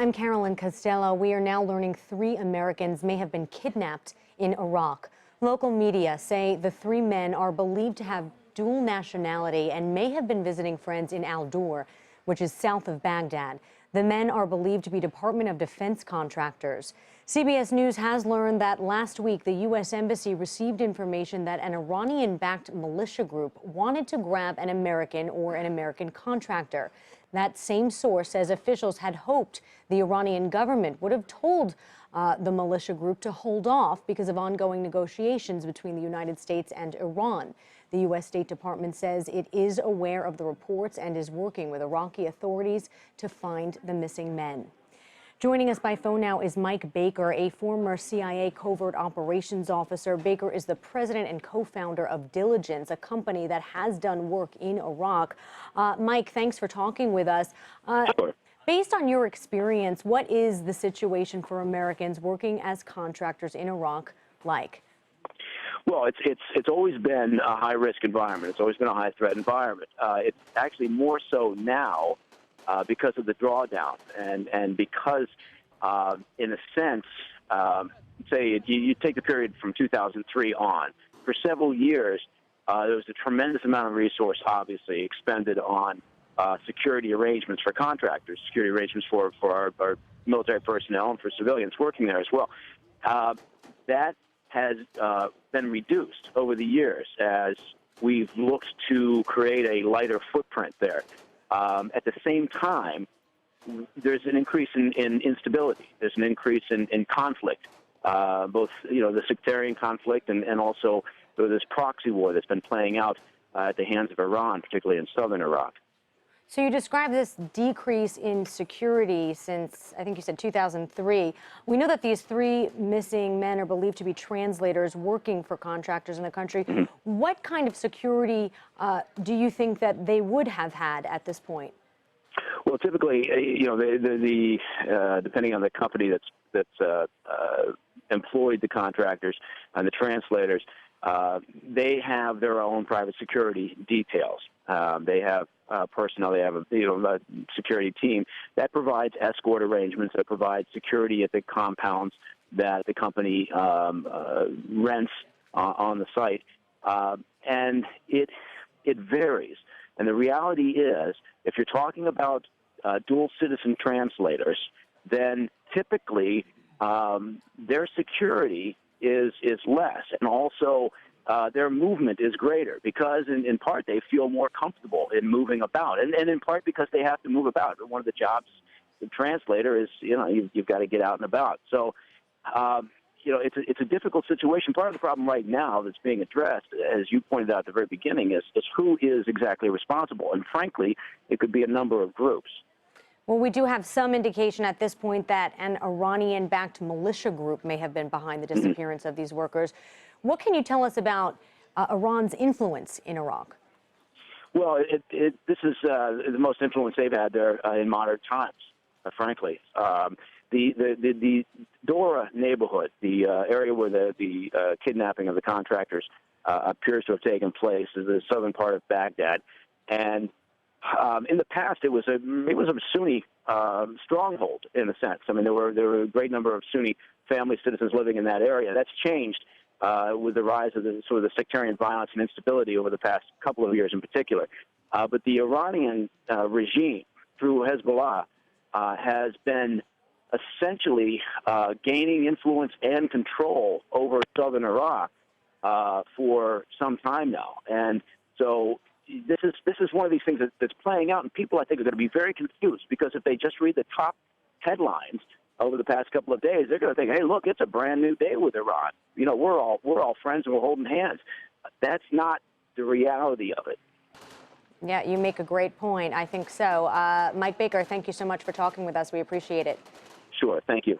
I'm Carolyn Costello. We are now learning 3 Americans may have been kidnapped in Iraq. Local media say the 3 men are believed to have dual nationality and may have been visiting friends in Al-Dur, which is south of Baghdad. The men are believed to be Department of Defense contractors. CBS News has learned that last week the U.S. Embassy received information that an Iranian-backed militia group wanted to grab an American or an American contractor. That same source says officials had hoped the Iranian government would have told the militia group to hold off because of ongoing negotiations between the United States and Iran. The U.S. State Department says it is aware of the reports and is working with Iraqi authorities to find the missing men. Joining us by phone now is Mike Baker, a former CIA covert operations officer. Baker is the president and co-founder of Diligence, a company that has done work in Iraq. Mike, thanks for talking with us. Sure. Based on your experience, what is the situation for Americans working as contractors in Iraq like? Well, it's always been a high-risk environment. It's always been a high-threat environment. It's actually more so now because of the drawdown and because, in a sense, say you take the period from 2003 on. For several years, there was a tremendous amount of resource, obviously, expended on security arrangements for contractors, security arrangements for our military personnel and for civilians working there as well. That has been reduced over the years as we've looked to create a lighter footprint there. At the same time, there's an increase in instability. There's an increase in conflict, both the sectarian conflict and also this proxy war that's been playing out at the hands of Iran, particularly in southern Iraq. So you describe this decrease in security since, I think you said 2003. We know that these 3 missing men are believed to be translators working for contractors in the country. Mm-hmm. What kind of security do you think that they would have had at this point? Well, typically, depending on the company that's employed the contractors and the translators, they have their own private security details. They have personnel. They have a security team that provides escort arrangements, that provides security at the compounds that the company rents on the site, and it varies. And the reality is, if you're talking about dual citizen translators, then typically their security is less, and also their movement is greater because, in part, they feel more comfortable in moving about, and in part because they have to move about. One of the jobs of the translator is, you've got to get out and about. So, it's a difficult situation. Part of the problem right now that's being addressed, as you pointed out at the very beginning, is who is exactly responsible. And frankly, it could be a number of groups. Well, we do have some indication at this point that an Iranian-backed militia group may have been behind the disappearance of these workers. What can you tell us about Iran's influence in Iraq? Well, this is the most influence they've had there in modern times, frankly. The Dora neighborhood, the area where the kidnapping of the contractors appears to have taken place, is the southern part of Baghdad. And in the past, it was a Sunni stronghold in a sense. I mean, there were a great number of Sunni family citizens living in that area. That's changed with the rise of the sectarian violence and instability over the past couple of years in particular. But the Iranian regime, through Hezbollah, has been essentially gaining influence and control over southern Iraq for some time now. And so this is one of these things that's playing out, and people, I think, are going to be very confused because if they just read the top headlines over the past couple of days, they're going to think, hey, look, it's a brand new day with Iran. We're all friends and we're holding hands. That's not the reality of it. Yeah, you make a great point. I think so. Mike Baker, thank you so much for talking with us. We appreciate it. Sure. Thank you.